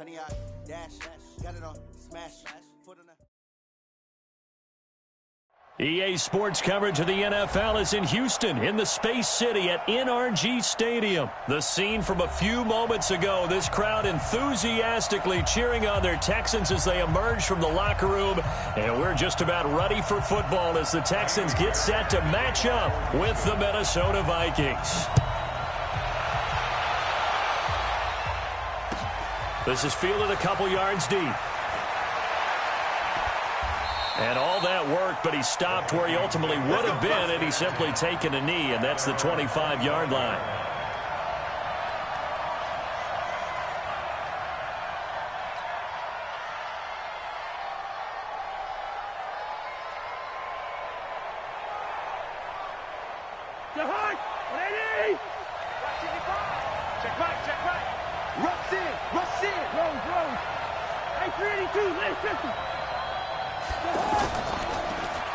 Honey, I dash, got it on, smash, foot on the... EA Sports coverage of the NFL is in Houston, in the Space City at NRG Stadium. The scene from a few moments ago, this crowd enthusiastically cheering on their Texans as they emerge from the locker room. And we're just about ready for football as the Texans get set to match up with the Minnesota Vikings. This is fielded a couple yards deep. And all that worked, but he stopped where he ultimately would have been had he simply taken a knee, and that's the 25-yard line.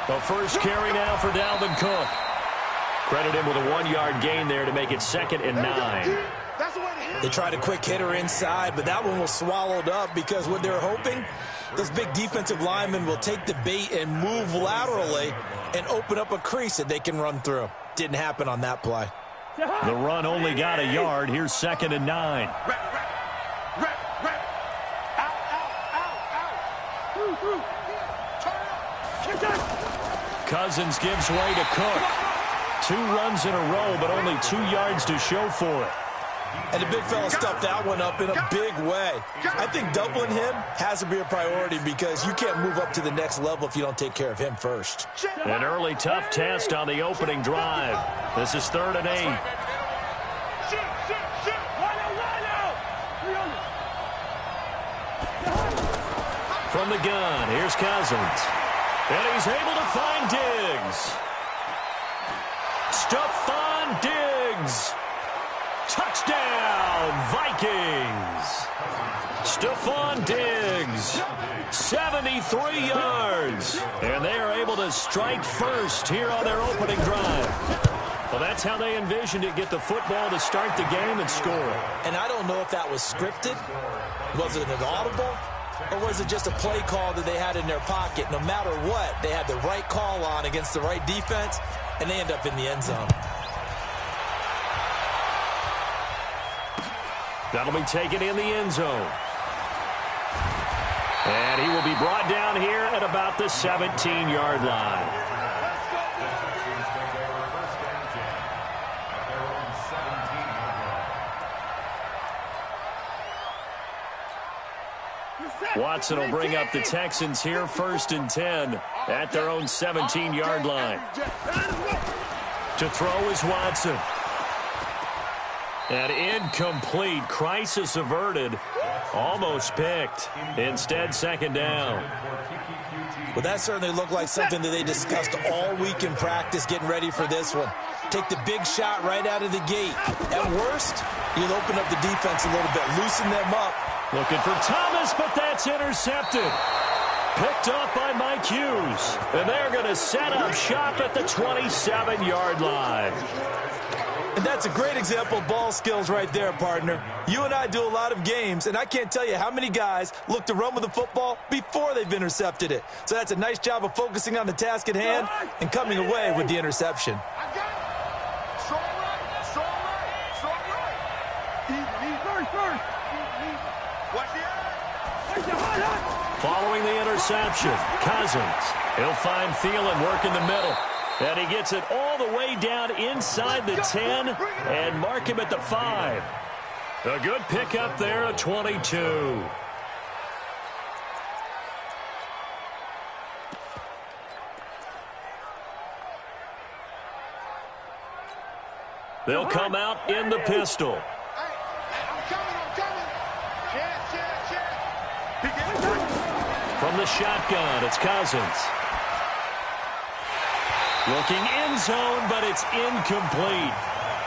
The first carry now for Dalvin Cook. Credit him with a 1-yard gain there to make it 2nd and 9. They tried a quick hitter inside, but that one was swallowed up because what they're hoping, those big defensive linemen will take the bait and move laterally and open up a crease that they can run through. Didn't happen on that play. The run only got a yard. Here's 2nd and 9. Cousins gives way to Cook. 2 runs in a row, but only 2 yards to show for it. And the big fella stuffed that one up in a big way. I think doubling him has to be a priority because you can't move up to the next level if you don't take care of him first. An early tough test on the opening drive. This is 3rd and 8. From the gun, here's Cousins. And he's able to find Diggs. Stephon Diggs. Touchdown, Vikings. Stephon Diggs, 73 yards. And they are able to strike first here on their opening drive. Well, that's how they envisioned it, get the football to start the game and score. And I don't know if that was scripted. Was it an audible? Or was it just a play call that they had in their pocket? No matter what, they had the right call on against the right defense, and they end up in the end zone. That'll be taken in the end zone. And he will be brought down here at about the 17-yard line. Watson will bring up the Texans here 1st and 10 at their own 17-yard line. To throw is Watson. An incomplete, crisis averted, almost picked. Instead, 2nd down. Well, that certainly looked like something that they discussed all week in practice getting ready for this one. Take the big shot right out of the gate. At worst, you'll open up the defense a little bit, loosen them up. Looking for Thomas, but that's intercepted. Picked up by Mike Hughes. And they're going to set up shop at the 27-yard line. And that's a great example of ball skills right there, partner. You and I do a lot of games, and I can't tell you how many guys look to run with the football before they've intercepted it. So that's a nice job of focusing on the task at hand and coming away with the interception. Following the interception, Cousins. He'll find Thielen working the middle. And he gets it all the way down inside the 10 and mark him at the 5. A good pickup there at 22. They'll come out in the pistol. From the shotgun, it's Cousins. Looking end zone, but it's incomplete.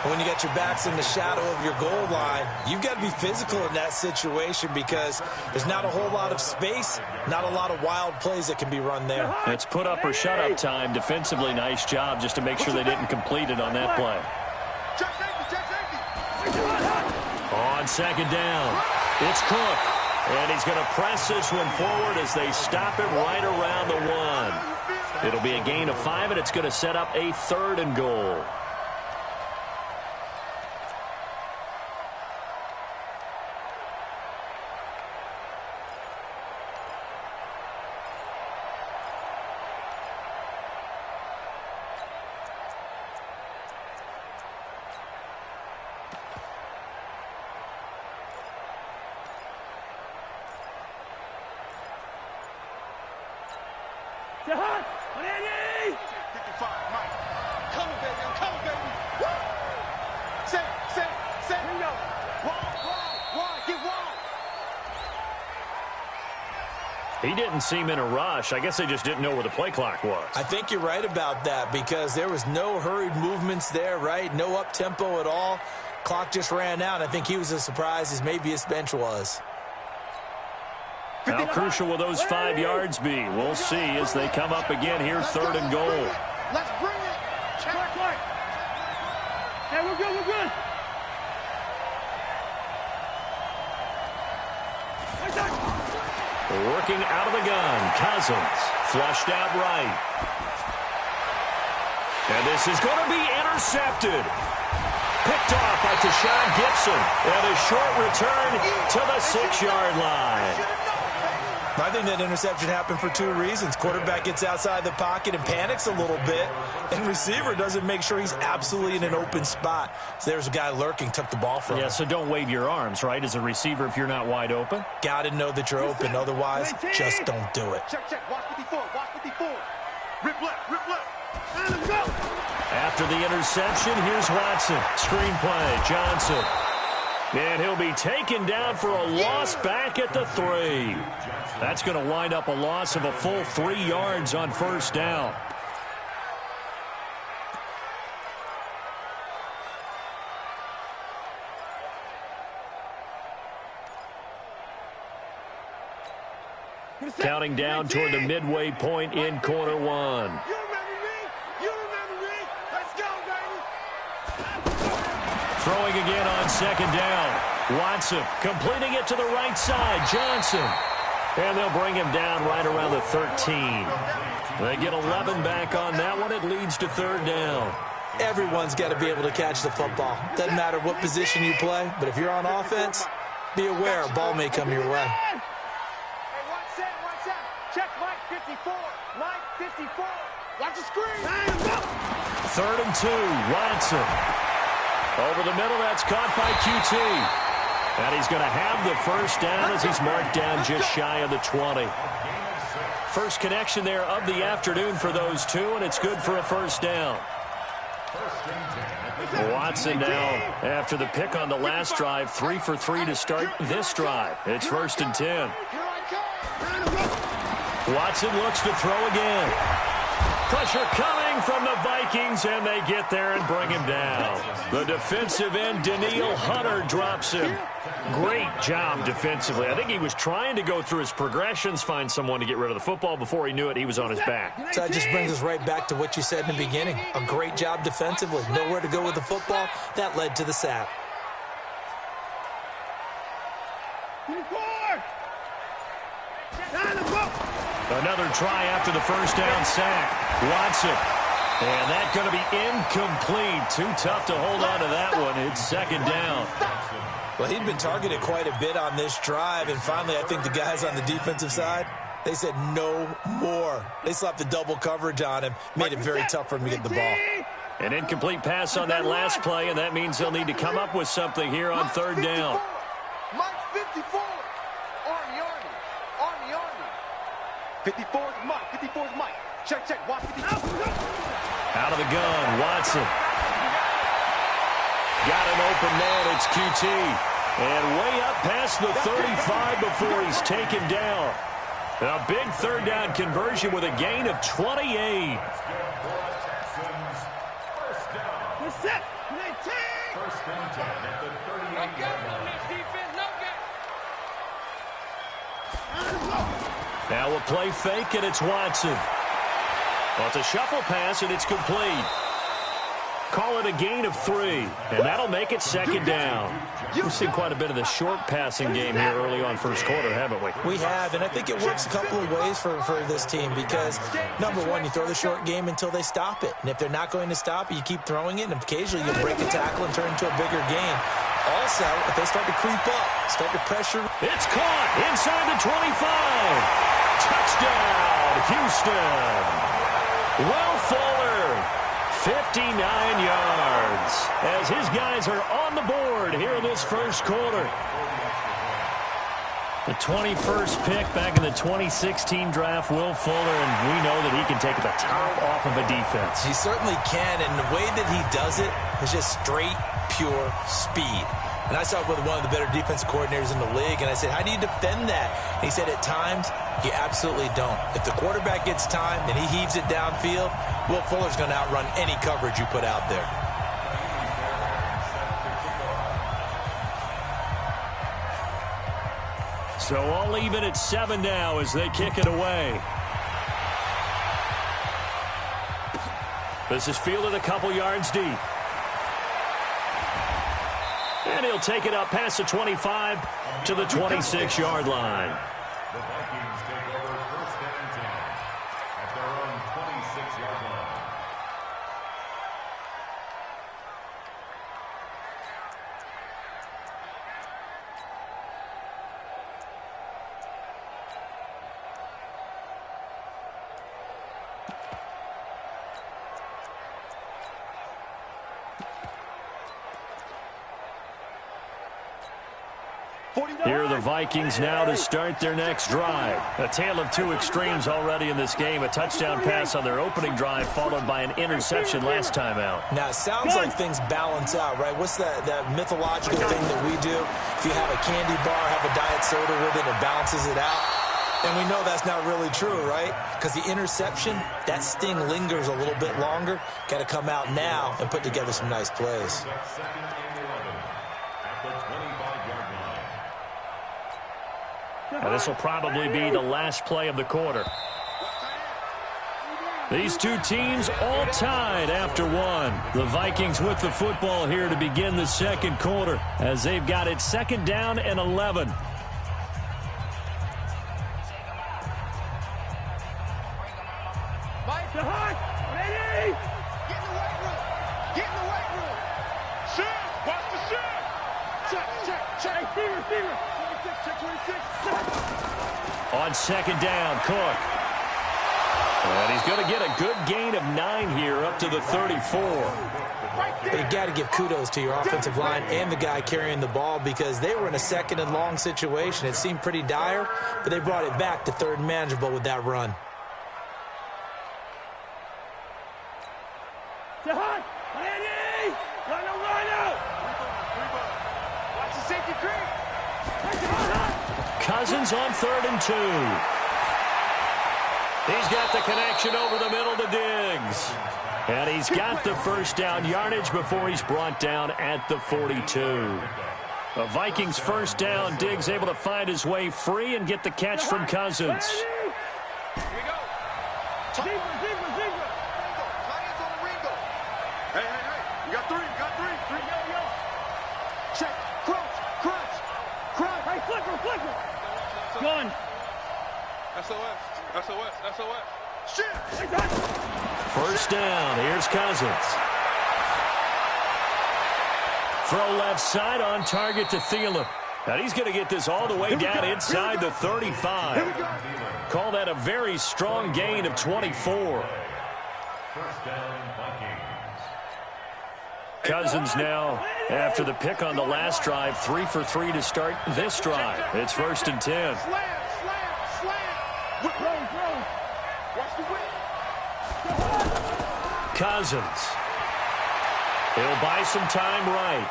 When you got your backs in the shadow of your goal line, you've got to be physical in that situation because there's not a whole lot of space, not a lot of wild plays that can be run there. It's put up or shut up time. Defensively, nice job just to make sure they didn't complete it on that play. On 2nd down, it's Cook. And he's going to press this one forward as they stop it right around the 1. It'll be a gain of 5, and it's going to set up a 3rd and goal. He didn't seem in a rush. I guess they just didn't know where the play clock was. I think you're right about that because there was no hurried movements there, right? No up-tempo at all. Clock just ran out. I think he was as surprised as maybe his bench was. How crucial will those 5 yards be? We'll see as they come up again here, 3rd and goal. Let's bring it. Check. Hey, we're good, we're good. Working out of the gun, Cousins, flushed out right. And this is going to be intercepted. Picked off by Tashawn Gibson. And a short return to the 6-yard line. I think that interception happened for 2 reasons. Quarterback gets outside the pocket and panics a little bit, and receiver doesn't make sure he's absolutely in an open spot. So there's a guy lurking, took the ball from him. Yeah, so don't wave your arms, right, as a receiver if you're not wide open? Got to know that you're open. Otherwise, just don't do it. Check. Watch 54. Rip left. After the interception, here's Watson. Screenplay, Johnson. And he'll be taken down for a loss back at the 3. That's going to wind up a loss of a full 3 yards on 1st down. Counting down toward the midway point in quarter 1. You remember me? Let's go, baby. Throwing again on 2nd down. Watson completing it to the right side. Johnson. And they'll bring him down right around the 13. They get 11 back on that one. It leads to 3rd down. Everyone's got to be able to catch the football. Doesn't matter what position you play, but if you're on offense, be aware a ball may come your way. Hey, watch that. Check Mike 54. Mike 54. Watch the screen. 3rd and 2. Watson. Over the middle, that's caught by QT. And he's going to have the 1st down as he's marked down just shy of the 20. First connection there of the afternoon for those 2, and it's good for a 1st down. Watson now, after the pick on the last drive, 3 for 3 to start this drive. It's 1st and 10. Watson looks to throw again. Pressure coming from the Vikings, and they get there and bring him down. The defensive end, Daniil Hunter, drops him. Great job defensively. I think he was trying to go through his progressions, find someone to get rid of the football. Before he knew it, he was on his back. So that just brings us right back to what you said in the beginning. A great job defensively. Nowhere to go with the football. That led to the sack. Another try after the 1st down sack. Watson. And that's going to be incomplete. Too tough to hold on to that one. It's 2nd down. Well, he'd been targeted quite a bit on this drive, and finally I think the guys on the defensive side, they said no more. They slapped the double coverage on him, made it very tough for him to get the ball. An incomplete pass on that last play, and that means they'll need to come up with something here on 3rd down. Mike 54. Army. 54 is Mike. Check. Watch 54. Out of the gun, Watson. Got an open man, it's QT. And way up past the 35 before he's taken down. A big 3rd down conversion with a gain of 28. Now a play fake, and it's Watson. Well, it's a shuffle pass, and it's complete. Call it a gain of 3, and that'll make it second down. We've seen quite a bit of the short passing game here early on first quarter, haven't we? We have, and I think it works a couple of ways for this team because, number one, you throw the short game until they stop it. And if they're not going to stop it, you keep throwing it, and occasionally you'll break a tackle and turn into a bigger gain. Also, if they start to creep up, start to pressure. It's caught inside the 25. Touchdown, Houston. Will Fuller, 59 yards, as his guys are on the board here in this first quarter. The 21st pick back in the 2016 draft, Will Fuller, and we know that he can take the top off of a defense. He certainly can, and the way that he does it is just straight, pure speed. And I saw it with one of the better defensive coordinators in the league, and I said, how do you defend that? And he said, at times, you absolutely don't. If the quarterback gets time and he heaves it downfield, Will Fuller's going to outrun any coverage you put out there. So all even at 7 now as they kick it away. This is fielded a couple yards deep. And he'll take it up past the 25 to the 26-yard line. The Vikings take over first down and 10 at their own 26-yard line. Here are the Vikings now to start their next drive. A tale of two extremes already in this game. A touchdown pass on their opening drive, followed by an interception last time out. Now, it sounds like things balance out, right? What's that mythological thing that we do? If you have a candy bar, have a diet soda with it, it balances it out. And we know that's not really true, right? Because the interception, that sting lingers a little bit longer. Got to come out now and put together some nice plays. Now, this will probably be the last play of the quarter. These two teams all tied after one. The Vikings with the football here to begin the second quarter as they've got it second down and 11. Mike, the hot, ready? Get in the weight room. Get in the weight room. Shit, watch the shit. Check. Hey, receiver. 26, check 26. On second down, Cook. And he's going to get a good gain of 9 here up to the 34. You got to give kudos to your offensive line and the guy carrying the ball because they were in a second and long situation. It seemed pretty dire, but they brought it back to third and manageable with that run. Watch the safety creep. Cousins on 3rd and 2. He's got the connection over the middle to Diggs. And he's got the first down yardage before he's brought down at the 42. The Vikings first down. Diggs able to find his way free and get the catch from Cousins. Here we go. Zebra. Lions on the Ringo. Hey. You got three. Yo. Check. Crunch. Hey, flicker. Gun. SOS. Shit. First down. Here's Cousins. Throw left side on target to Thielen. And he's going to get this all the way down inside the 35. Call that a very strong gain of 24. First down, Vikings. Cousins now, after the pick on the last drive, 3 for 3 to start this drive. It's 1st and 10. Slam. Watch the whip. Cousins. He'll buy some time right.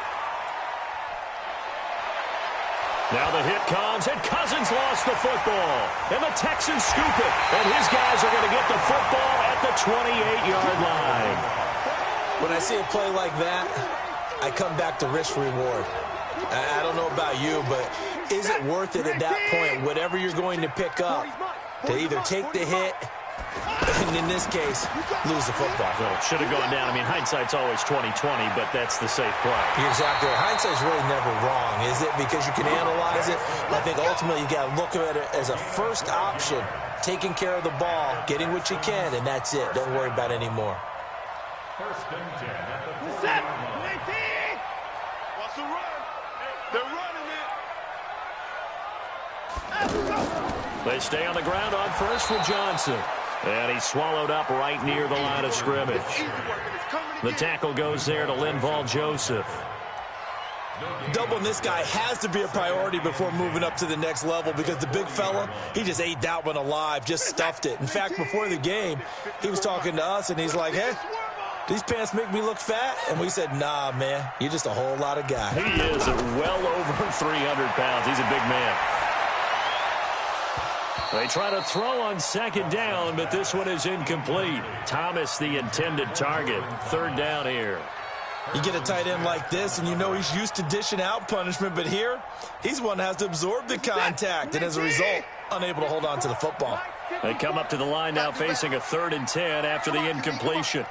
Now the hit comes, and Cousins lost the football. And the Texans scoop it. And his guys are going to get the football at the 28-yard line. When I see a play like that, I come back to risk-reward. I don't know about you, but is it worth it at that point, whatever you're going to pick up, to either take the hit And in this case, lose the football. So should have gone down. I mean, hindsight's always 20/20, but that's the safe play. You're exactly right. Hindsight's really never wrong, is it? Because you can analyze it. But I think ultimately you got to look at it as a first option, taking care of the ball, getting what you can, and that's it. Don't worry about it anymore. First and 10 at the 40 Set. line. 19. Wants to run. They're running it. They stay on the ground on first for Johnson. And he's swallowed up right near the line of scrimmage. The tackle goes there to Linval Joseph. Doubling this guy has to be a priority before moving up to the next level because the big fella, he just ate that one alive, just stuffed it. In fact, before the game, he was talking to us, and he's like, hey, these pants make me look fat? And we said, nah, man, you're just a whole lot of guy. He is well over 300 pounds. He's a big man. They try to throw on second down, but this one is incomplete. Thomas, the intended target. Third down here. You get a tight end like this, and you know he's used to dishing out punishment, but here, he's one that has to absorb the contact, and as a result, unable to hold on to the football. They come up to the line now facing a 3rd and 10 after the incompletion.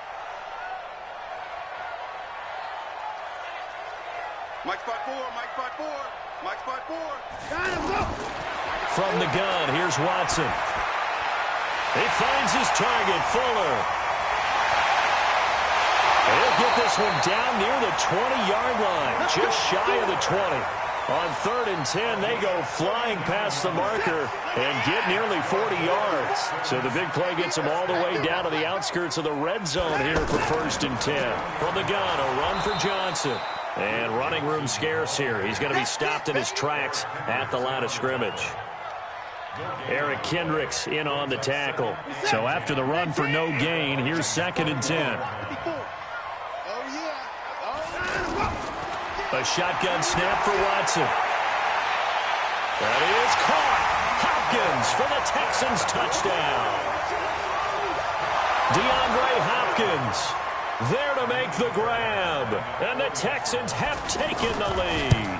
Mike spot 4, Mike spot 4, Mike spot 4. From the gun, here's Watson. He finds his target, Fuller. He'll get this one down near the 20-yard line, just shy of the 20. On 3rd and 10, they go flying past the marker and get nearly 40 yards. So the big play gets them all the way down to the outskirts of the red zone here for 1st and 10. From the gun, a run for Johnson. And running room scarce here. He's going to be stopped in his tracks at the line of scrimmage. Eric Kendricks in on the tackle. So after the run for no gain, here's 2nd and 10. A shotgun snap for Watson. That is caught. Hopkins for the Texans touchdown. DeAndre Hopkins there to make the grab. And the Texans have taken the lead.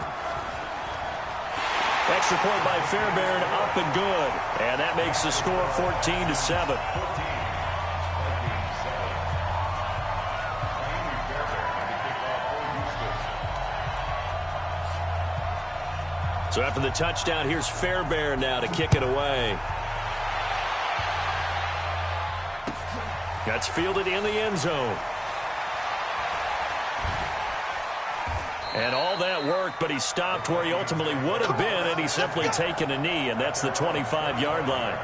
Extra point by Fairbairn, up and good. And that makes the score 14-7. So after the touchdown, here's Fairbairn now to kick it away. That's fielded in the end zone. And all that work, but he stopped where he ultimately would have been, and he's simply taken a knee, and that's the 25-yard line.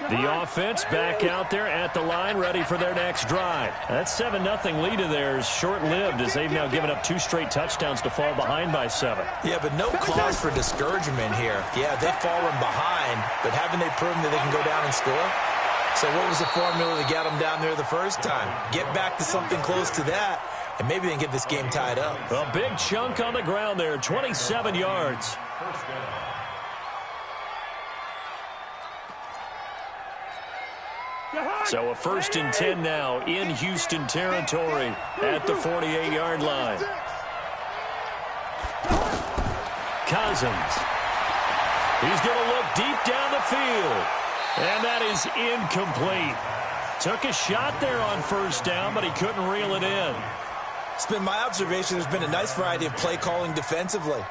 The offense back out there at the line, ready for their next drive. That 7-0 lead of theirs short-lived as they've now given up 2 straight touchdowns to fall behind by 7. Yeah, but no cause for discouragement here. Yeah, they've fallen behind, but haven't they proven that they can go down and score? So what was the formula to get them down there the first time? Get back to something close to that, and maybe they can get this game tied up. A big chunk on the ground there, 27 yards. So a 1st and 10 now in Houston territory at the 48-yard line. Cousins. He's going to look deep down the field. And that is incomplete. Took a shot there on 1st down, but he couldn't reel it in. It's been my observation there's been a nice variety of play calling defensively.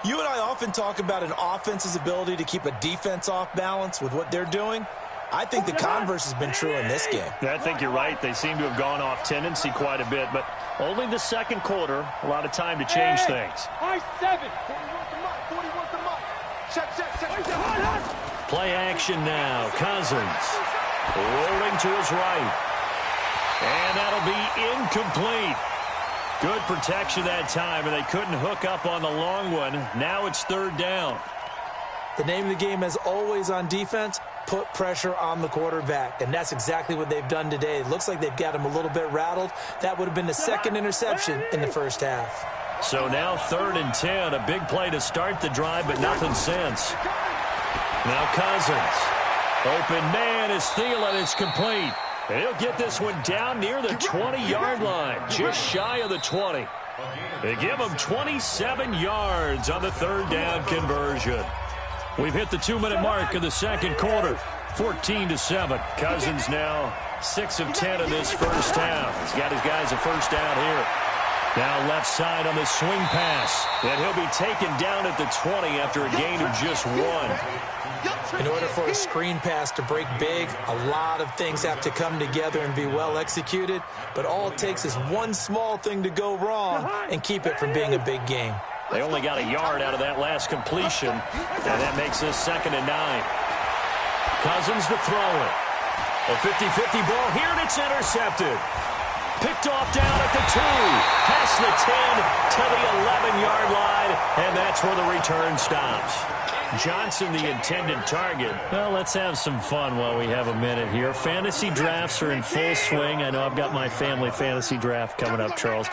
You and I often talk about an offense's ability to keep a defense off balance with what they're doing. I think the converse has been true in this game. I think you're right. They seem to have gone off tendency quite a bit, but only the 2nd quarter, a lot of time to change things. Play action now. Cousins rolling to his right. And that'll be incomplete. Good protection that time, and they couldn't hook up on the long one. Now it's 3rd down. The name of the game, as always on defense, put pressure on the quarterback, and that's exactly what they've done today. It looks like they've got him a little bit rattled. That would have been the 2nd interception in the 1st half. So now 3rd and 10, a big play to start the drive, but nothing since. Now Cousins. Open man is Thielen. It's complete. He'll get this one down near the 20-yard line, just shy of the 20. They give him 27 yards on the third down conversion. We've hit the 2-minute mark of the second quarter. 14-7. Cousins now 6 of 10 in this first half. He's got his guys a first down here. Now left side on the swing pass. And he'll be taken down at the 20 after a gain of just 1. In order for a screen pass to break big, a lot of things have to come together and be well executed. But all it takes is one small thing to go wrong and keep it from being a big game. They only got a yard out of that last completion, and that makes this 2nd and 9. Cousins to throw it. A 50-50 ball here, and it's intercepted. Picked off down at the 2, past the 10 to the 11-yard line, and that's where the return stops. Johnson, the intended target. Well, let's have some fun while we have a minute here. Fantasy drafts are in full swing. I know I've got my family fantasy draft coming up, Charles.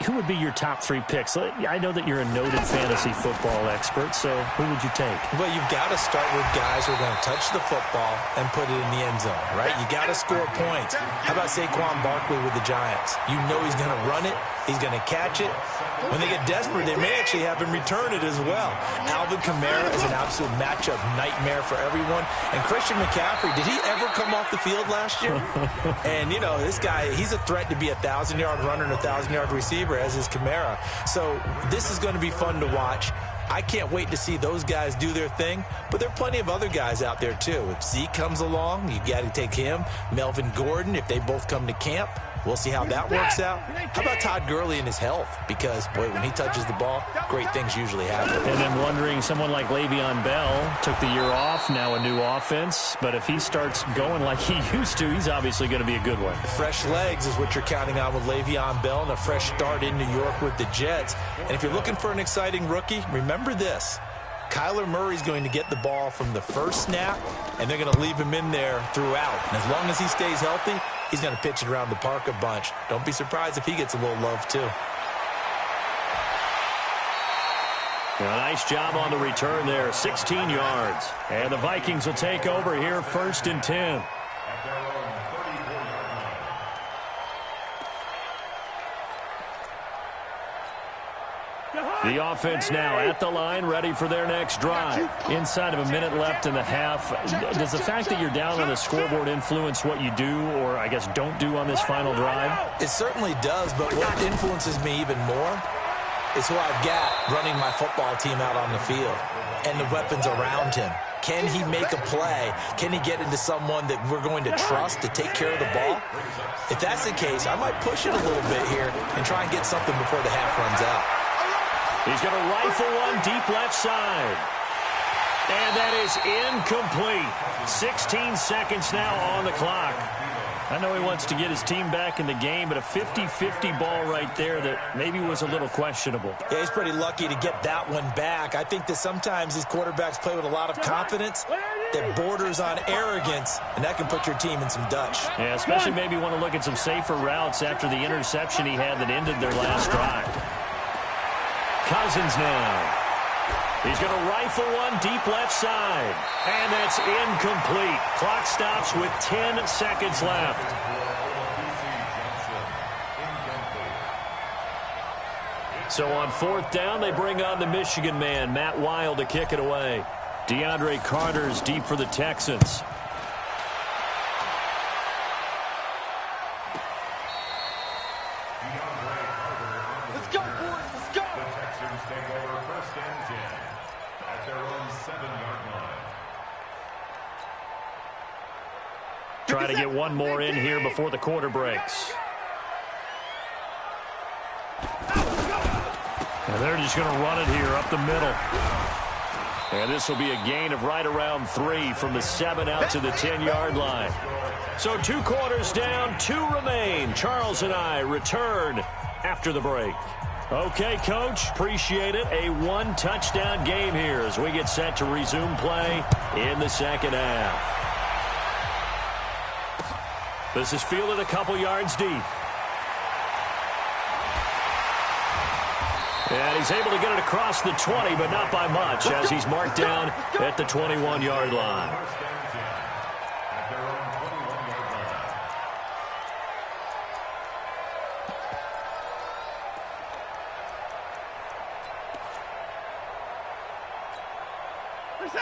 Who would be your top 3 picks? I know that you're a noted fantasy football expert, so who would you take? Well, you've got to start with guys who are going to touch the football and put it in the end zone, right? You got to score points. How about Saquon Barkley with the Giants? You know he's going to run it. He's going to catch it. When they get desperate, they may actually have him return it as well. Alvin Kamara is an absolute matchup nightmare for everyone. And Christian McCaffrey, did he ever come off the field last year? And, you know, this guy, he's a threat to be a 1,000-yard runner and a 1,000-yard receiver, as is Kamara. So this is going to be fun to watch. I can't wait to see those guys do their thing, but there are plenty of other guys out there, too. If Zeke comes along, you got to take him. Melvin Gordon, if they both come to camp, we'll see how that works out. How about Todd Gurley and his health? Because, boy, when he touches the ball, great things usually happen. And then wondering, someone like Le'Veon Bell took the year off, now a new offense. But if he starts going like he used to, he's obviously going to be a good one. Fresh legs is what you're counting on with Le'Veon Bell and a fresh start in New York with the Jets. And if you're looking for an exciting rookie, remember this. Kyler Murray's going to get the ball from the first snap, and they're going to leave him in there throughout. And as long as he stays healthy, he's going to pitch it around the park a bunch. Don't be surprised if he gets a little love, too. A nice job on the return there, 16 yards. And the Vikings will take over here, 1st and 10. The offense now at the line, ready for their next drive. Inside of a minute left in the half. Does the fact that you're down on the scoreboard influence what you do, or I guess don't do on this final drive? It certainly does, but what influences me even more is who I've got running my football team out on the field and the weapons around him. Can he make a play? Can he get into someone that we're going to trust to take care of the ball? If that's the case, I might push it a little bit here and try and get something before the half runs out. He's going to rifle one deep left side. And that is incomplete. 16 seconds now on the clock. I know he wants to get his team back in the game, but a 50-50 ball right there that maybe was a little questionable. Yeah, he's pretty lucky to get that one back. I think that sometimes these quarterbacks play with a lot of confidence that borders on arrogance, and that can put your team in some Dutch. Yeah, especially maybe want to look at some safer routes after the interception he had that ended their last drive. Cousins now. He's going to rifle one deep left side. And that's incomplete. Clock stops with 10 seconds left. So on 4th down, they bring on the Michigan man, Matt Wild, to kick it away. DeAndre Carter's deep for the Texans. Try to get one more in here before the quarter breaks. And they're just going to run it here up the middle. And this will be a gain of right around 3 from the 7 out to the 10-yard line. So 2 quarters down, 2 remain. Charles and I return after the break. Okay, Coach, appreciate it. A 1-touchdown game here as we get set to resume play in the second half. This is fielded a couple yards deep. And he's able to get it across the 20, but not by much, as he's marked down at the 21-yard line.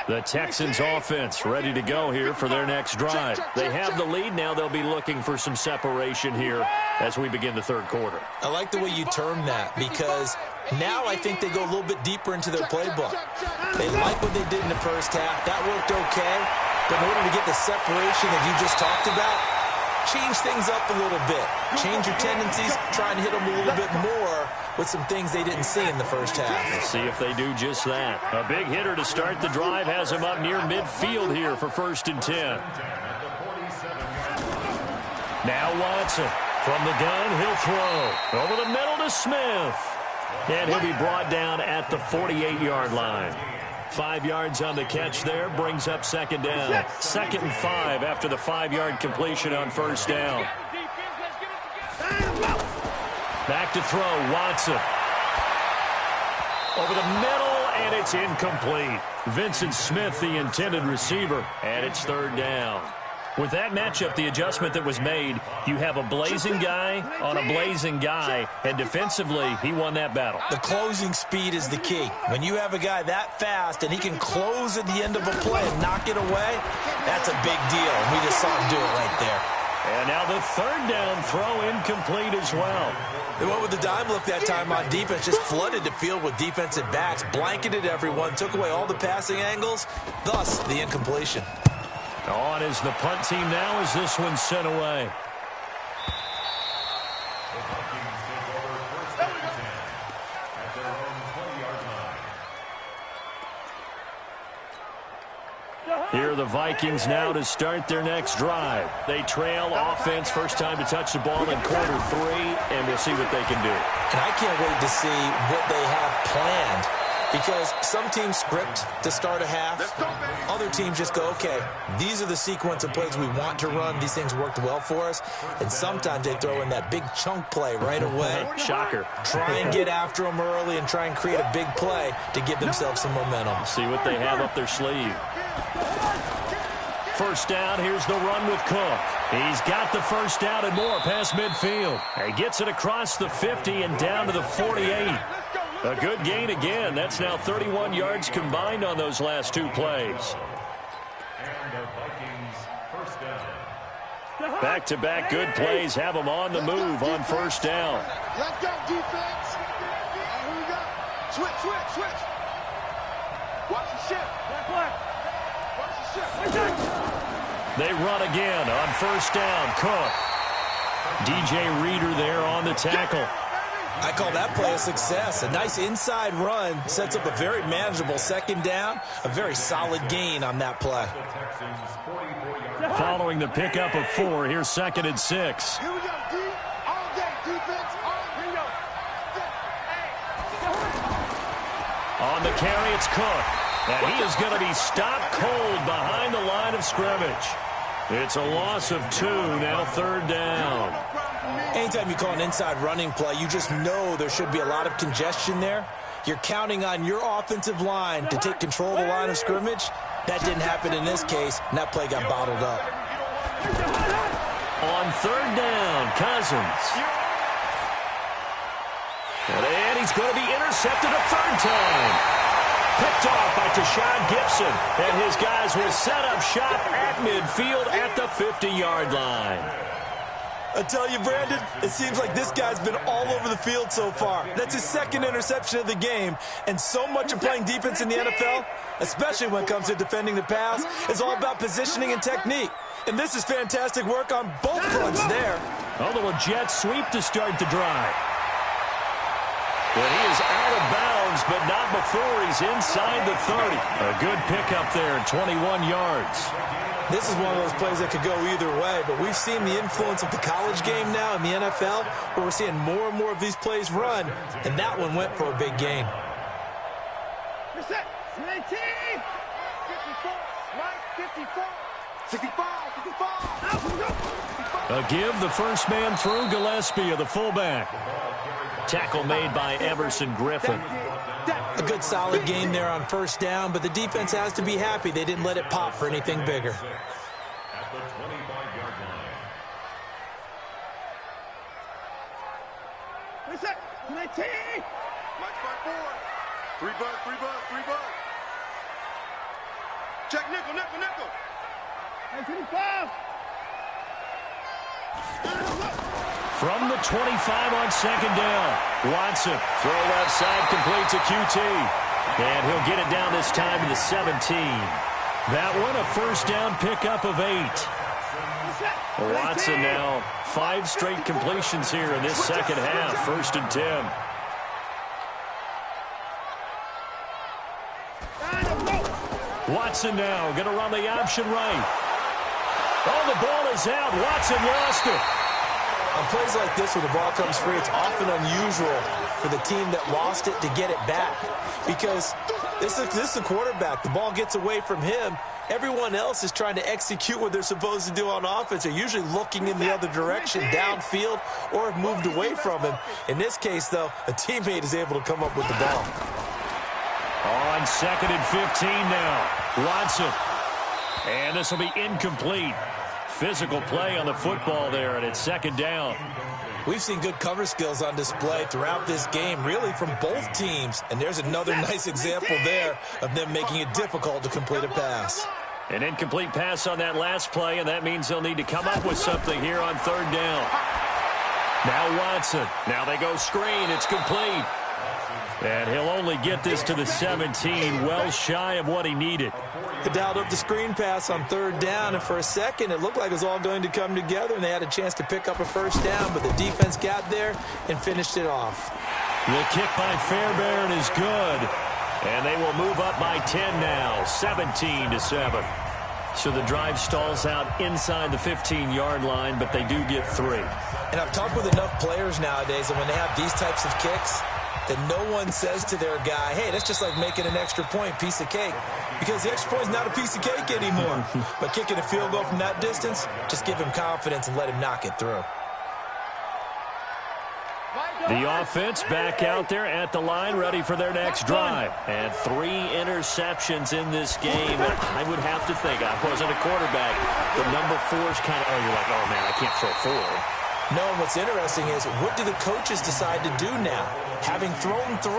The Texans offense ready to go here for their next drive. They have the lead. Now they'll be looking for some separation here as we begin the third quarter. I like the way you term that, because now I think they go a little bit deeper into their playbook. They like what they did in the first half. That worked okay. But in order to get the separation that you just talked about, change things up a little bit. Change your tendencies. Try and hit them a little bit more with some things they didn't see in the first half. Let's see if they do just that. A big hitter to start the drive has him up near midfield here for 1st and 10. Now Watson. From the gun, he'll throw. Over the middle to Smith. And he'll be brought down at the 48-yard line. 5 yards on the catch there, brings up 2nd down. 2nd and 5 after the 5-yard completion on 1st down. Back to throw, Watson. Over the middle, and it's incomplete. Vincent Smith, the intended receiver, and it's 3rd down. With that matchup, the adjustment that was made, you have a blazing guy on a blazing guy, and defensively, he won that battle. The closing speed is the key. When you have a guy that fast and he can close at the end of a play and knock it away, that's a big deal. We just saw him do it right there. And now the 3rd down throw incomplete as well. They went with the dime look that time on defense, just flooded the field with defensive backs, blanketed everyone, took away all the passing angles, thus the incompletion. On is the punt team now as this one's sent away. The Vikings take over 1st and 10 at their own 20-yard line. Here are the Vikings now to start their next drive. They trail offense, first time to touch the ball in quarter 3, and we'll see what they can do. And I can't wait to see what they have planned, because some teams script to start a half. Other teams just go, okay, these are the sequence of plays we want to run. These things worked well for us. And sometimes they throw in that big chunk play right away. Shocker. Try and get after them early and try and create a big play to give themselves some momentum. See what they have up their sleeve. 1st down, here's the run with Cook. He's got the 1st down and more past midfield. He gets it across the 50 and down to the 48. A good gain again. That's now 31 yards combined on those last 2 plays. And the Vikings 1st down. Back-to-back good plays have them on the move on 1st down. Let's go, defense. And here we go. Switch. Watch the ship. Watch the ship. They run again on 1st down. Cook. DJ Reader there on the tackle. I call that play a success. A nice inside run sets up a very manageable 2nd down. A very solid gain on that play. The Texans 44-yard. Following the pickup of 4, here's 2nd and 6. Here we go, D. All day, defense. Here we go. On the carry, it's Cook. And he is going to be stopped cold behind the line of scrimmage. It's a loss of 2, now 3rd down. Anytime you call an inside running play, you just know there should be a lot of congestion there. You're counting on your offensive line to take control of the line of scrimmage. That didn't happen in this case, and that play got bottled up. On 3rd down, Cousins. And he's going to be intercepted a 3rd time. Picked off by Tashawn Gibson. And his guys will set up shop at midfield at the 50-yard line. I tell you, Brandon, it seems like this guy's been all over the field so far. That's his 2nd interception of the game. And so much of playing defense in the NFL, especially when it comes to defending the pass, is all about positioning and technique. And this is fantastic work on both fronts there. A little jet sweep to start the drive. But he is out of bounds, but not before he's inside the 30. A good pickup there, 21 yards. This is one of those plays that could go either way, but we've seen the influence of the college game now in the NFL, where we're seeing more and more of these plays run, and that one went for a big gain. Reset. 19. 54. Right. 54. 65. 55. A give, the first man through, Gillespie of the fullback. Tackle made by Everson Griffin. A good solid gain there on 1st down, but the defense has to be happy they didn't let it pop for anything bigger. At the 25-yard line. Reset. 19. March by 4. 3 bucks. Check nickel, nickel, nickel. From the 25 on second down. Watson, throw left side, complete to QT. And he'll get it down this time to the 17. That one a first down pickup of 8. Watson now 5 straight completions here in this second half. 1st and 10. Watson now going to run the option right. Oh, the ball is out. Watson lost it. On plays like this where the ball comes free, it's often unusual for the team that lost it to get it back. Because this is the quarterback. The ball gets away from him. Everyone else is trying to execute what they're supposed to do on offense. They're usually looking in the other direction, downfield, or have moved away from him. In this case, though, a teammate is able to come up with the ball. On 2nd and 15 now. Watson. And this will be incomplete. Physical play on the football there, and it's 2nd down. We've seen good cover skills on display throughout this game, really from both teams. And there's another nice example there of them making it difficult to complete a pass. An incomplete pass on that last play, and that means they'll need to come up with something here on 3rd down. Now Watson. Now they go screen. It's complete. And he'll only get this to the 17, well shy of what he needed. They dialed up the screen pass on 3rd down, and for a second it looked like it was all going to come together, and they had a chance to pick up a first down, but the defense got there and finished it off. The kick by Fairbairn is good, and they will move up by 10 now, 17-7. So the drive stalls out inside the 15-yard line, but they do get 3. And I've talked with enough players nowadays that when they have these types of kicks, that no one says to their guy, hey, that's just like making an extra point, piece of cake. Because the extra point is not a piece of cake anymore. But kicking a field goal from that distance, just give him confidence and let him knock it through. The offense back out there at the line, ready for their next drive. And 3 interceptions in this game. I would have to think, I wasn't a quarterback, the number 4 is kind of, you're like, oh, man, I can't throw 4. No, and what's interesting is, what do the coaches decide to do now? Having thrown 3,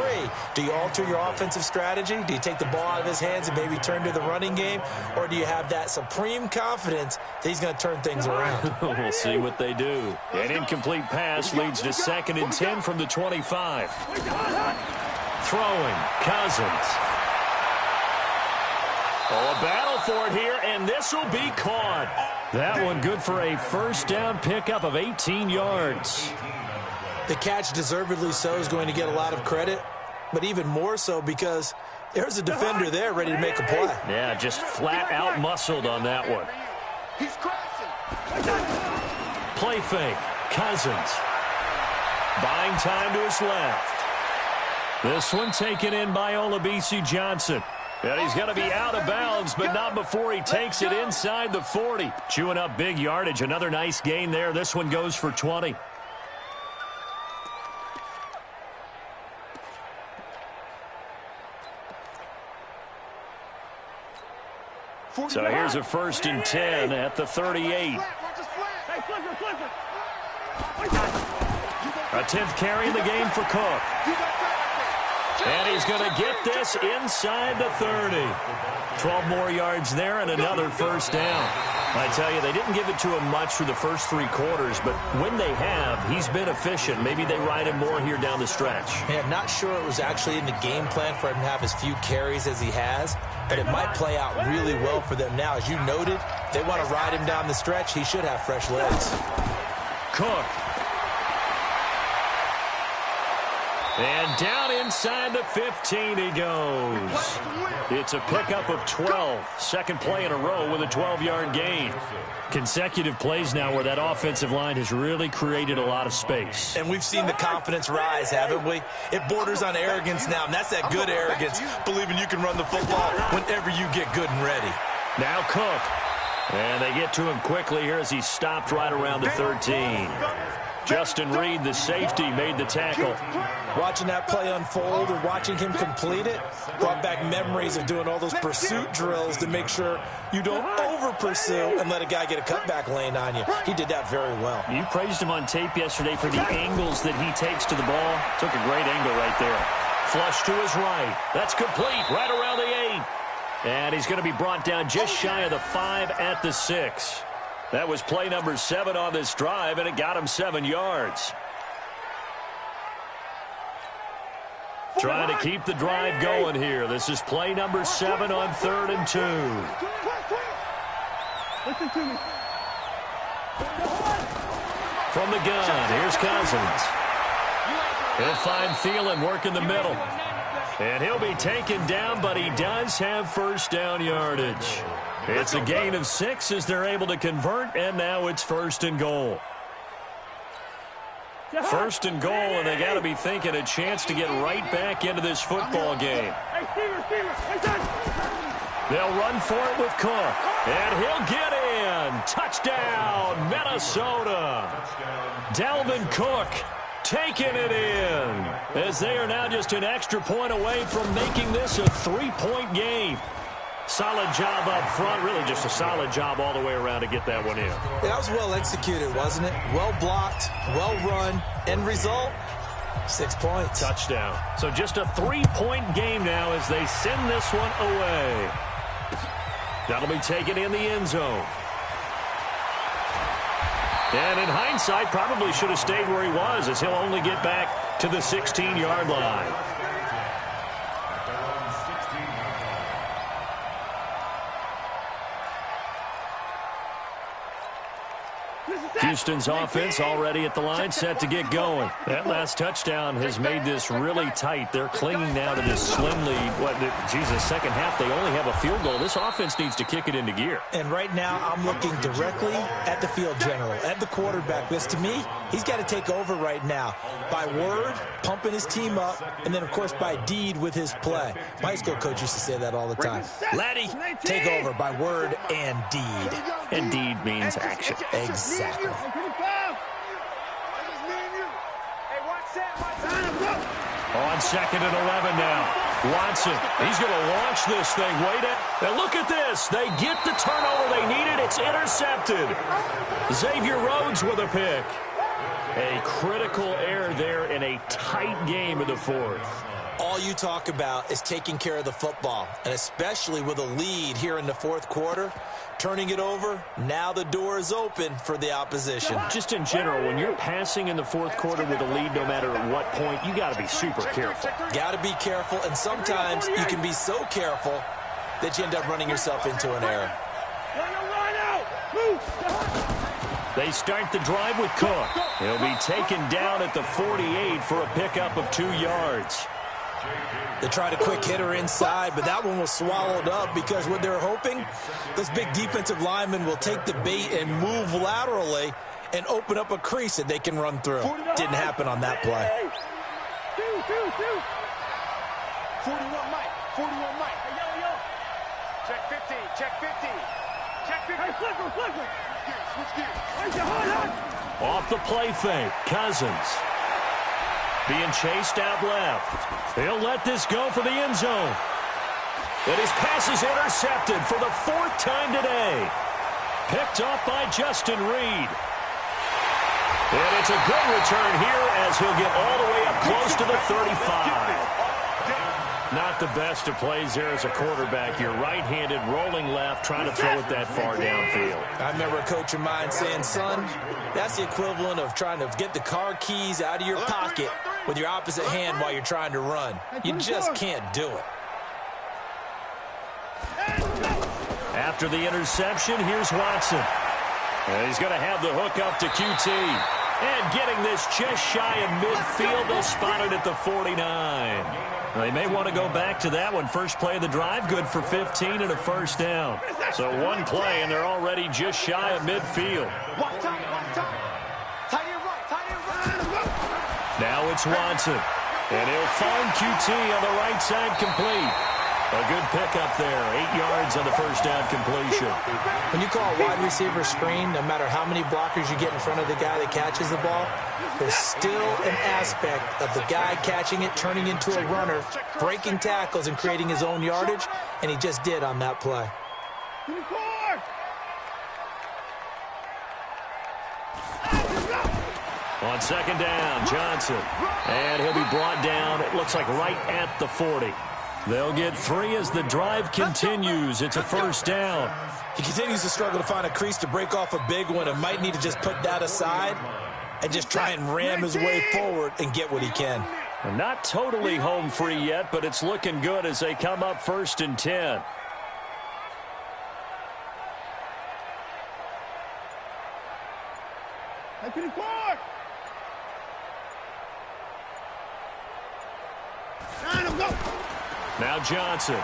do you alter your offensive strategy? Do you take the ball out of his hands and maybe turn to the running game? Or do you have that supreme confidence that he's going to turn things around? We'll see what they do. An incomplete pass leads to 2nd and 10 from the 25. Throwing, Cousins. Oh, a battle for it here, and this will be caught. That one good for a first down pickup of 18 yards. The catch, deservedly so, is going to get a lot of credit, but even more so because there's a defender there ready to make a play. Yeah, just flat out muscled on that one. He's crashing. Play fake, Cousins. Buying time to his left. This one taken in by Olabisi Johnson. And he's going to be out of bounds, but not before he takes it inside the 40. Chewing up big yardage. Another nice gain there. This one goes for 20. So here's a 1st and 10 at the 38. A 10th carry in the game for Cook. And he's going to get this inside the 30. 12 more yards there and another first down. I tell you, they didn't give it to him much for the first 3 quarters, but when they have, he's been efficient. Maybe they ride him more here down the stretch. Yeah, not sure it was actually in the game plan for him to have as few carries as he has, but it might play out really well for them now. As you noted, they want to ride him down the stretch. He should have fresh legs. Cook. And down inside the 15 he goes. It's a pickup of 12. Second play in a row with a 12-yard gain. Consecutive plays now where that offensive line has really created a lot of space. And we've seen the confidence rise, haven't we? It borders on arrogance now, and that's that good arrogance, believing you can run the football whenever you get good and ready. Now Cook. And they get to him quickly here as he stopped right around the 13. Justin Reed, the safety, made the tackle. Watching that play unfold or watching him complete it brought back memories of doing all those pursuit drills to make sure you don't over-pursue and let a guy get a cutback lane on you. He did that very well. You praised him on tape yesterday for the angles that he takes to the ball. Took a great angle right there. Flush to his right. That's complete right around the 8. And he's going to be brought down just shy of the 5 at the 6. That was play number 7 on this drive, and it got him 7 yards. Trying to keep the drive going here. This is play number 7 on 3rd and 2. Listen to me. From the gun, here's Cousins. He'll find Thielen working the middle. And he'll be taken down, but he does have first down yardage. It's a gain of 6 as they're able to convert, and now it's 1st and goal. 1st and goal, and they got to be thinking a chance to get right back into this football game. They'll run for it with Cook, and he'll get in. Touchdown, Minnesota. Dalvin Cook taking it in, as they are now just an extra point away from making this a 3-point game. Solid job up front, really just a solid job all the way around to get that one in. Yeah, that was well executed, wasn't it? Well blocked, well run. End result, 6 points. Touchdown. So just a 3-point game now as they send this one away. That'll be taken in the end zone. And in hindsight, probably should have stayed where he was, as he'll only get back to the 16-yard line. Houston's offense already at the line, set to get going. That last touchdown has made this really tight. They're clinging now to this slim lead. Second half, they only have a field goal. This offense needs to kick it into gear. And right now, I'm looking directly at the field general, at the quarterback. Because to me, he's got to take over right now. By word, pumping his team up, and then, of course, by deed with his play. My high school coach used to say that all the time. Laddie, take over by word and deed. And deed means action. Exactly. On 2nd and 11 now. Watson, he's going to launch this thing. Wait it. And look at this. They get the turnover they needed. It's intercepted. Xavier Rhodes with a pick. A critical error there in a tight game in the 4th. All you talk about is taking care of the football, and especially with a lead here in the 4th quarter, turning it over, now the door is open for the opposition. Just in general, when you're passing in the 4th quarter with a lead, no matter at what point, you got to be super careful. Got to be careful, and sometimes you can be so careful that you end up running yourself into an error. They start the drive with Cook. He'll be taken down at the 48 for a pickup of 2 yards. They tried a quick hitter inside, but that one was swallowed up because what they're hoping, this big defensive lineman will take the bait and move laterally and open up a crease that they can run through. Didn't happen on that play. 41 Mike. 41 Mike. Hey, yo. Check 50. Check 50. Check 50. Hey, flipper. Switch gears. Off the play fake, Cousins. Being chased out left. He'll let this go for the end zone. And his pass is intercepted for the 4th time today. Picked off by Justin Reed. And it's a good return here as he'll get all the way up close to the 35. Not the best of plays there as a quarterback. You're right-handed, rolling left, trying to throw it that far downfield. I remember a coach of mine saying, son, that's the equivalent of trying to get the car keys out of your pocket with your opposite hand while you're trying to run. You just can't do it. After the interception, here's Watson. And he's going to have the hook up to QT. And getting this just shy of midfield, they'll spot it at the 49. They may want to go back to that one. First play of the drive, good for 15 and a first down. So one play, and they're already just shy of midfield. Now it's Watson. And he'll find QT on the right side complete. A good pickup there. 8 yards on the first down completion. When you call a wide receiver screen, no matter how many blockers you get in front of the guy that catches the ball, there's still an aspect of the guy catching it, turning into a runner, breaking tackles and creating his own yardage, and he just did on that play. On 2nd down, Johnson. And he'll be brought down, it looks like right at the 40. They'll get 3 as the drive continues. It's a first down. He continues to struggle to find a crease to break off a big one and might need to just put that aside and just try and ram his way forward and get what he can. Not totally home free yet, but it's looking good as they come up 1st and 10. Now Johnson.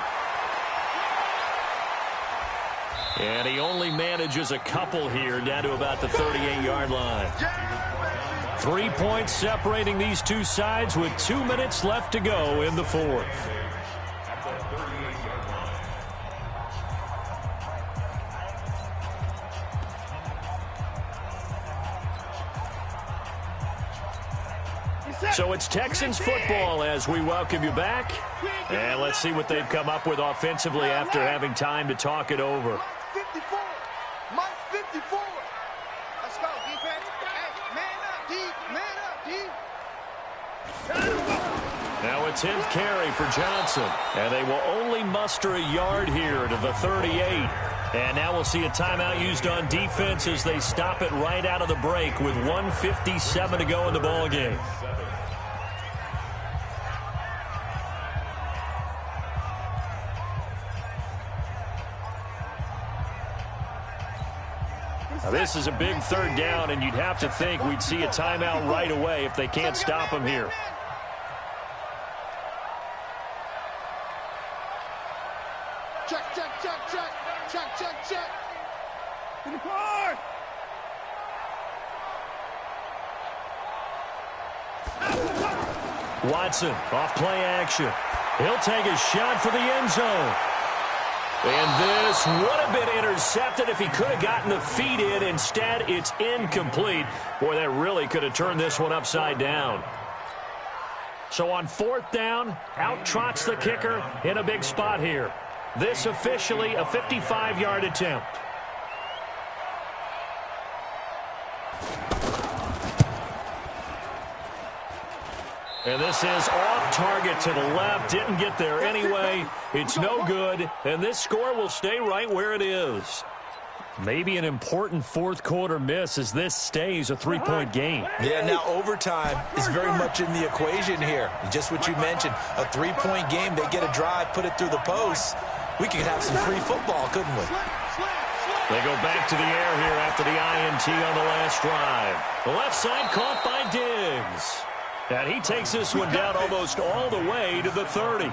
And he only manages a couple here down to about the 38-yard line. 3 points separating these two sides with 2 minutes left to go in the fourth. So it's Texans football as we welcome you back. And let's see what they've come up with offensively after having time to talk it over. Mike 54. Mike 54. Let's go, defense. Hey, man up, D. Man up, D. Now a 10th carry for Johnson. And they will only muster a yard here to the 38. And now we'll see a timeout used on defense as they stop it right out of the break with 1:57 to go in the ballgame. Now this is a big 3rd down, and you'd have to think we'd see a timeout right away if they can't stop him here. Check. To the car. Watson off play action. He'll take a shot for the end zone. And this would have been intercepted if he could have gotten the feet in. Instead, it's incomplete. Boy, that really could have turned this one upside down. So on 4th down, out trots the kicker in a big spot here. This officially a 55-yard attempt. And this is off target to the left. Didn't get there anyway. It's no good. And this score will stay right where it is. Maybe an important 4th quarter miss as this stays a 3-point game. Yeah, now overtime is very much in the equation here. Just what you mentioned, a 3-point game. They get a drive, put it through the post. We could have some free football, couldn't we? They go back to the air here after the INT on the last drive. The left side caught by Diggs. And he takes this one down almost all the way to the 30.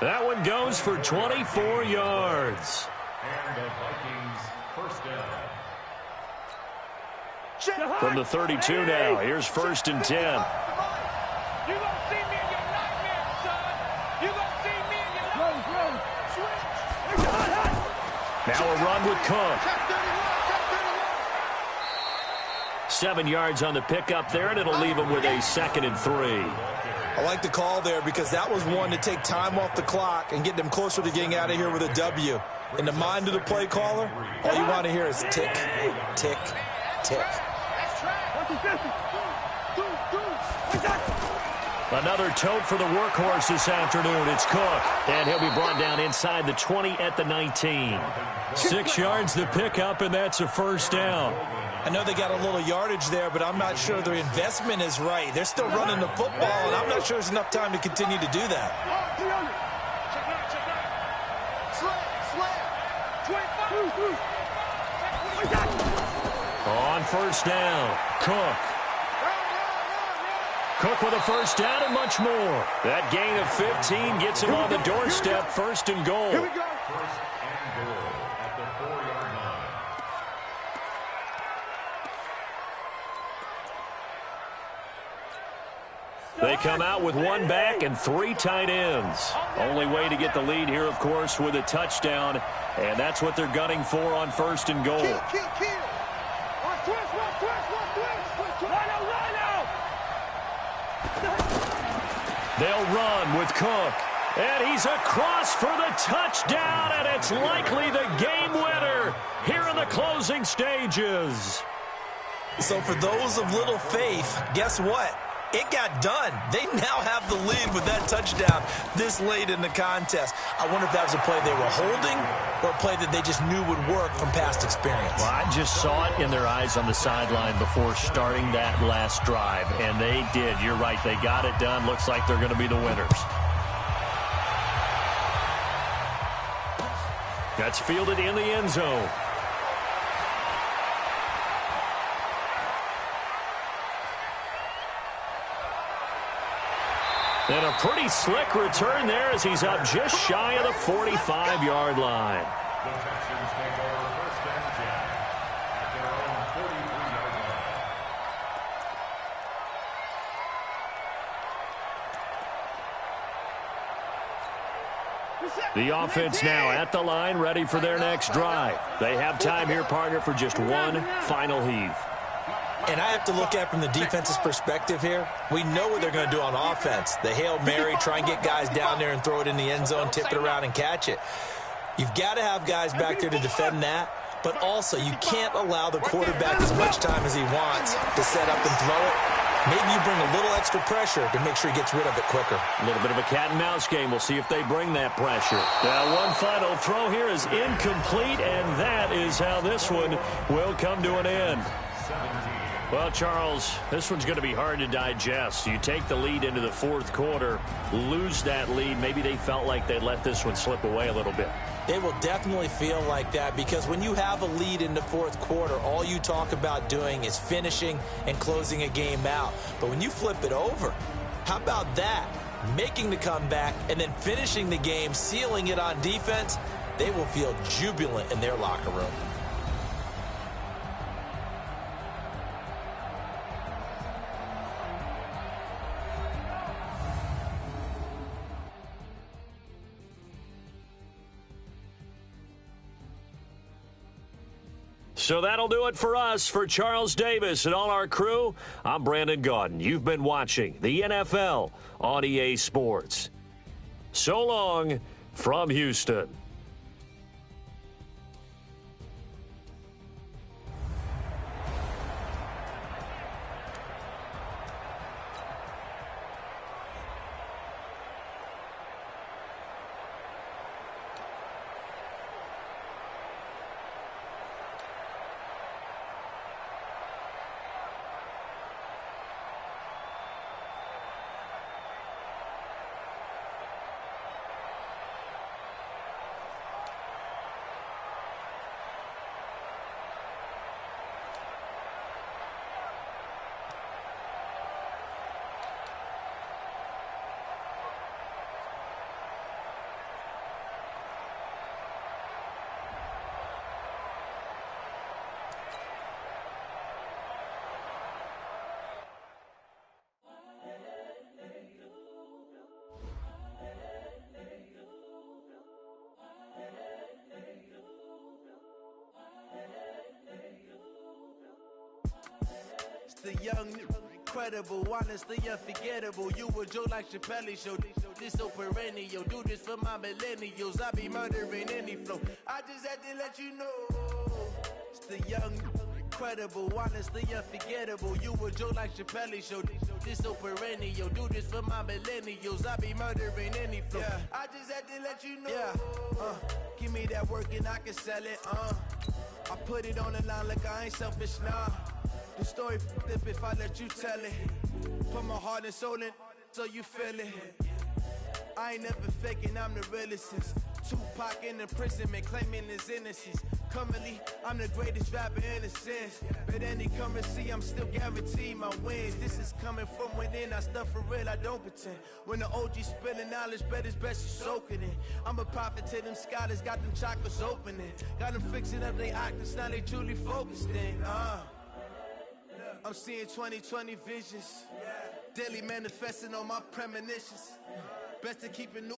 That one goes for 24 yards. And the Vikings first down. From the 32 now, here's 1st and 10. You gonna see me in your nightmares, son. You gonna see me in your nightmares. Now a run with Cook. 7 yards on the pickup there, and it'll leave him with a 2nd and 3. I like the call there because that was one to take time off the clock and get them closer to getting out of here with a W. In the mind of the play caller, all you want to hear is tick, tick, tick. Another tote for the workhorse this afternoon. It's Cook, and he'll be brought down inside the 20 at the 19. 6 yards the pickup, and that's a first down. I know they got a little yardage there, but I'm not sure their investment is right. They're still running the football, and I'm not sure there's enough time to continue to do that. On first down, Cook. Cook with a first down and much more. That gain of 15 gets him on the doorstep, 1st and goal. First and goal at the 4-yard line. They come out with 1 back and 3 tight ends. Only way to get the lead here, of course, with a touchdown. And that's what they're gunning for on 1st and goal. They'll run with Cook. And he's across for the touchdown, and it's likely the game winner here in the closing stages. So for those of little faith, guess what? It got done. They now have the lead with that touchdown this late in the contest. I wonder if that was a play they were holding or a play that they just knew would work from past experience. Well, I just saw it in their eyes on the sideline before starting that last drive, and they did. You're right. They got it done. Looks like they're going to be the winners. That's fielded in the end zone. And a pretty slick return there as he's up just shy of the 45-yard line. The Texans take over first and 10 at their own 43-yard line. The offense now at the line, ready for their next drive. They have time here, partner, for just one final heave. And I have to look at from the defense's perspective here. We know what they're going to do on offense. The Hail Mary, try and get guys down there and throw it in the end zone, tip it around and catch it. You've got to have guys back there to defend that, but also you can't allow the quarterback as much time as he wants to set up and throw it. Maybe you bring a little extra pressure to make sure he gets rid of it quicker. A little bit of a cat and mouse game. We'll see if they bring that pressure. Now, one final throw here is incomplete, and that is how this one will come to an end. 17. Well, Charles, this one's going to be hard to digest. You take the lead into the fourth quarter, lose that lead. Maybe they felt like they let this one slip away a little bit. They will definitely feel like that because when you have a lead in the fourth quarter, all you talk about doing is finishing and closing a game out. But when you flip it over, how about that? Making the comeback and then finishing the game, sealing it on defense, they will feel jubilant in their locker room. So that'll do it for us. For Charles Davis and all our crew, I'm Brandon Gaudin. You've been watching the NFL on EA Sports. So long from Houston. The young, incredible, honestly unforgettable. You a Joe like Chappelle show. This so perennial. Do this for my millennials. I be murdering any flow. I just had to let you know. It's the young, incredible, honestly unforgettable. You a Joe like Chappelle show. This so perennial. Do this for my millennials. I be murdering any flow. Yeah. I just had to let you know. Yeah. Give me that work and I can sell it. I put it on the line like I ain't selfish, nah. The story flip if I let you tell it. Put my heart and soul in so you feel it. I ain't never faking, I'm the realest since Tupac in imprisonment, claiming his innocence. Currently, I'm the greatest rapper in a sense. But any currency, I'm still guaranteed my wins. This is coming from within, I stuff for real, I don't pretend. When the OG spilling knowledge, bet it's best you soak it in. I'm a prophet to them scholars, got them chakras opening. Got them fixing up they octaves, now they truly focused in. I'm seeing 2020 visions. Daily manifesting on my premonitions. Best to keep it new.